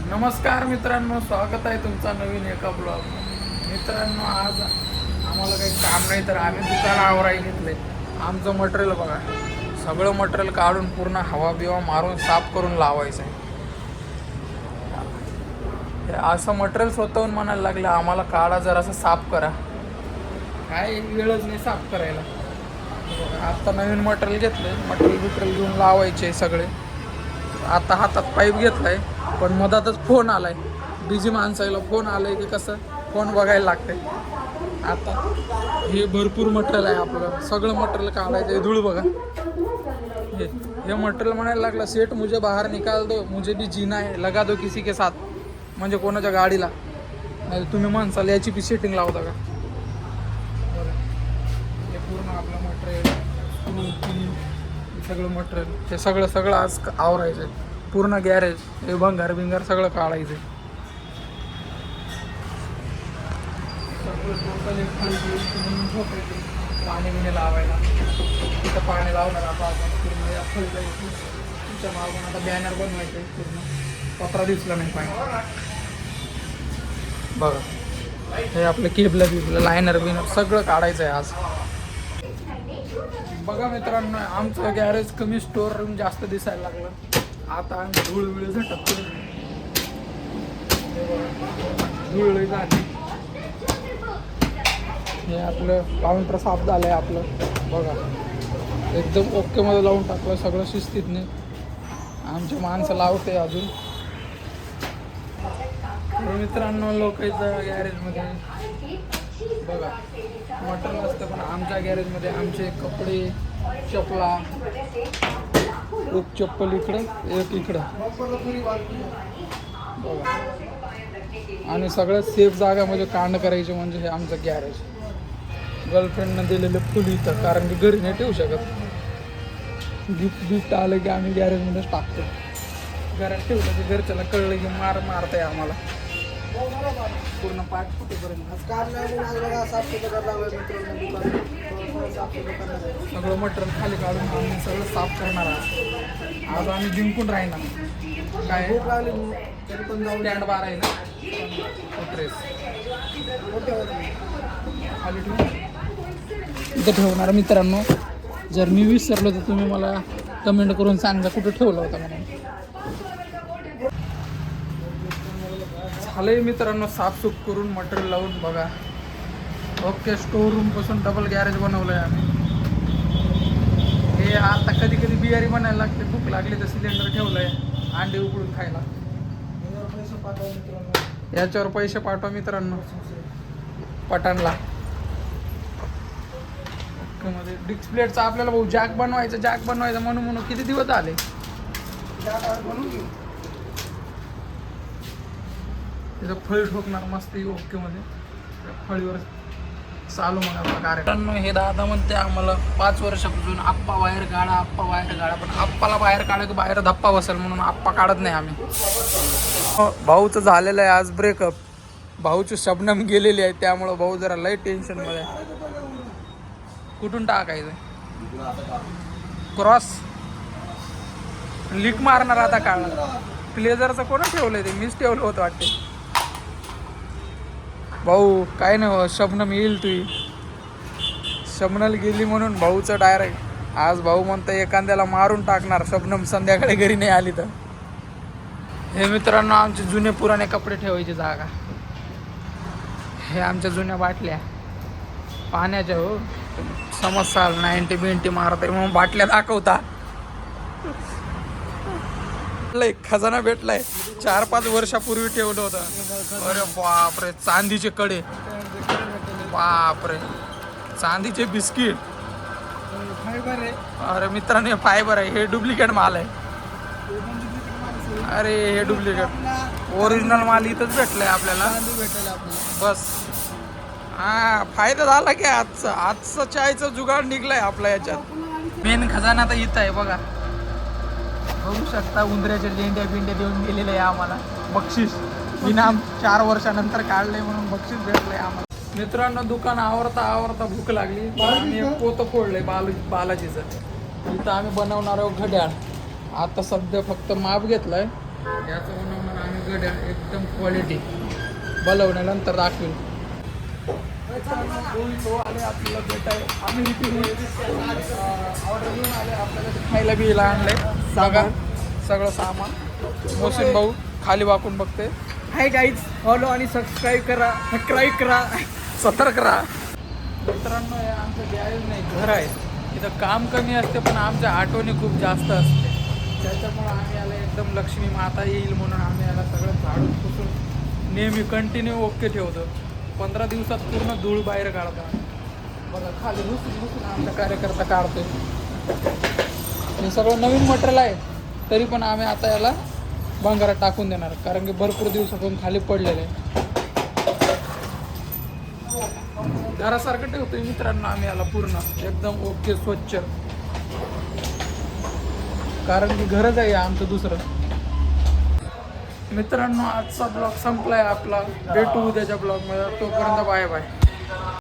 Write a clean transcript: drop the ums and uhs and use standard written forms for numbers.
नमस्कार मित्रांनो, स्वागत आहे तुमचा नवीन एका ब्लॉग. मित्रांनो, आज आम्हाला काही काम नाही तर आम्ही दुकान आवराई घेतले. आमचं मटेरियल बघा, सगळं मटेरियल काढून पूर्ण हवा बिवा मारून साफ करून लावायचं आहे. असं मटेरियल स्वतःहून म्हणायला लागलं आम्हाला काढा जरासं साफ करा. काय वेळच नाही साफ करायला. आता नवीन मटेरियल घेतलं, मटेरियल घेऊन लावायचे सगळे. आता हातात पाईप घेतलाय, पण मधातच फोन आलाय. बिझी माणसाला फोन आलाय की कसं फोन बघायला लागते. आता हे भरपूर मटेरियल आहे आपलं, सगळं मटेरियल काढायचं आहे. धूळ बघा, हे मटेरियल म्हणायला लागला सेट मुझे बाहेर निकाल दो, मुझे भी जीना है, लगा दो किसी के साथ. म्हणजे कोणाच्या गाडीला नाही तुम्ही माणसाला याची बी सेटिंग लावता का. हे पूर्ण आपलं मटेरियल सगळं मटेरियल हे सगळं आज आवरायचं आहे. पूर्ण गॅरेज हे भंगार बिंगार सगळं काढायचं आहे. सगळं टोटल पाणी बिणी लावायला तिथं पाणी लावणार. आता आपण पूर्ण या फळीला तुमच्या मागून आता बॅनर बनवायचं आहे. पूर्ण पत्रा दिसला नाही पाणी बघा. हे आपलं केबलं बिबलं लायनर बिनर सगळं काढायचं आहे आज. बघा मित्रांनो, आमचं गॅरेज कमी स्टोअर रूम जास्त दिसायला लागलं. आता आम्ही धूळ झटकतो. धूळ झाली. हे आपलं काउंटर साफ झालंय आपलं बघा, एकदम ओके मध्ये लावून टाकलं सगळं शिस्तीतने. आमचे माणसं लावते अजून. मित्रांनो, लोकांच्या गॅरेजमध्ये बघा मटेरियल असतं, पण आमच्या गॅरेजमध्ये आमचे कपडे चपला, एक चप्पल इकडं एक इकडं बघा. आणि सगळ्यात सेफ जागा म्हणजे कांड करायचे म्हणजे हे आमचं गॅरेज. गर्लफ्रेंडनं दिलेलं फुल इथं, कारण की घरी नाही ठेवू शकत. गिफ्ट आलं की आम्ही गॅरेजमध्येच टाकतो. घरात ठेवलं की घरच्याला कळलं की मारताय आम्हाला पूर्ण पाठ फुटेपर्यंत. सगळं मटेरियल खाली काढून आम्ही सगळं साफ करणार. आज आम्ही जिंकून राहणार. काय स्टँड बार आहे ना ड्रेस खाली ठेवून इथं ठेवणार. मित्रांनो, जर मी विसरलो तर तुम्ही मला कमेंट करून सांगा कुठं ठेवलं होतं म्हणून. झालंय मित्रांनो साफसूफ करून मटेरियल लावून बघा. ओके, स्टोर रूम पासून डबल गॅरेज बनवलंय आम्ही. हे आता कधी कधी बियारी बनायला लागते, भूक लागली तर सिलेंडर ठेवलंय अंडे उकडून खायला. याच्यावर पैसे पाठवा मित्रांनो पठाणला. मध्ये डिक्स प्लेटचा आपल्याला भाऊ जॅक बनवायचं म्हणून किती दिवस आले. तिथं फळी ठोकणार मस्त ओके मध्ये, फळीवर चालू म्हणा कार्यक्रम. हे दादा म्हणते आम्हाला 5 वर्षापासून आप्पा बाहेर काढा, पण आप्पाला बाहेर काढा की बाहेर धप्पा बसेल म्हणून आप्पा काढत नाही आम्ही. भाऊचं झालेलं आहे आज ब्रेकअप. भाऊची शबनम गेलेली आहे, त्यामुळं भाऊ जरा लई टेन्शन मध्ये. कुठून टाकायचं क्रॉस लीक मारणार आता काढ. प्लेजरचं कोण ठेवलंय ते मीच ठेवलं होतं वाटते. भाऊ काय नाही, शबनम येईल तुझी. शबनम गेली म्हणून भाऊचं डायरेक्ट आज भाऊ म्हणतं एखाद्याला मारून टाकणार शबनम संध्याकाळी घरी नाही आली तर. हे मित्रांनो, आमचे जुने पुराणे कपडे ठेवायची जागा. हे आमच्या जुन्या बाटल्या पाण्याच्या. हो समजसाल 90 मारत म्हणून बाटल्या दाखवता. खजाना भेटलाय 4-5 वर्षापूर्वी ठेवलं होतं. अरे बापरे, चांदीचे कडे, बापरे चांदीचे बिस्किट. अरे मित्रांनो, हे फायबर आहे, हे डुप्लिकेट माल आहे. अरे हे डुप्लिकेट, ओरिजिनल माल इथंच भेटलाय आपल्याला बस. हा फायदा झाला की आजचं चायचं जुगाड निघलाय आपला. याच्यात मेन खजाना तर इथं आहे बघा, बघू शकता. उंदऱ्याच्या लेंड्या देऊन गेलेले आहे आम्हाला बक्षीस. इनाम 4 वर्षानंतर काढलंय म्हणून बक्षीस भेटलंय आम्हाला. मित्रांनो, दुकान आवरता भूक लागली. आम्ही एक पोतं फोडलंय बालाजीचं. इथं आम्ही बनवणार आहोत घड्याळ. आता सध्या फक्त माप घेतलाय याचं बनवणार आम्ही दगड आहे एकदम क्वालिटी. बोलवण्यानंतर दाखवेल. तो आले आपल्याला भेटाय आम्ही ऑर्डर घेऊन आले आपल्याला ते खायला बिला आणले बघा सगळं सामान. मोहसिन भाऊ खाली वाकून बघते. हाय गाईज, फॉलो आणि सबस्क्राईब करा, सतर्क राहा. मित्रांनो हे आमचं गॅरेज नाही घर आहे. इथं काम कमी असते पण आमच्या आठवणी खूप जास्त असते. त्याच्यामुळं आम्ही याला एकदम लक्ष्मी माता येईल म्हणून आम्ही याला सगळं झाडून पुसून नेहमी कंटिन्यू ओके ठेवतो. 15 दिवसात पूर्ण धूळ बाहेर काढतो. बघा खाली घुसून आमचा कार्यकर्ता काढतोय. हे सगळं नवीन मटेरियल आहे तरी पण आम्ही आता याला भंगारात टाकून देणार कारण की भरपूर दिवसापासून खाली पडलेलं आहे. घरासारखं ठेवतोय मित्रांनो आम्ही याला पूर्ण एकदम ओके स्वच्छ कारण की घरच आहे आमचं दुसरं. मित्रांनो आजचा ब्लॉग संपलाय आपला. भेटू उद्याच्या ब्लॉगमध्ये. तोपर्यंत बाय बाय.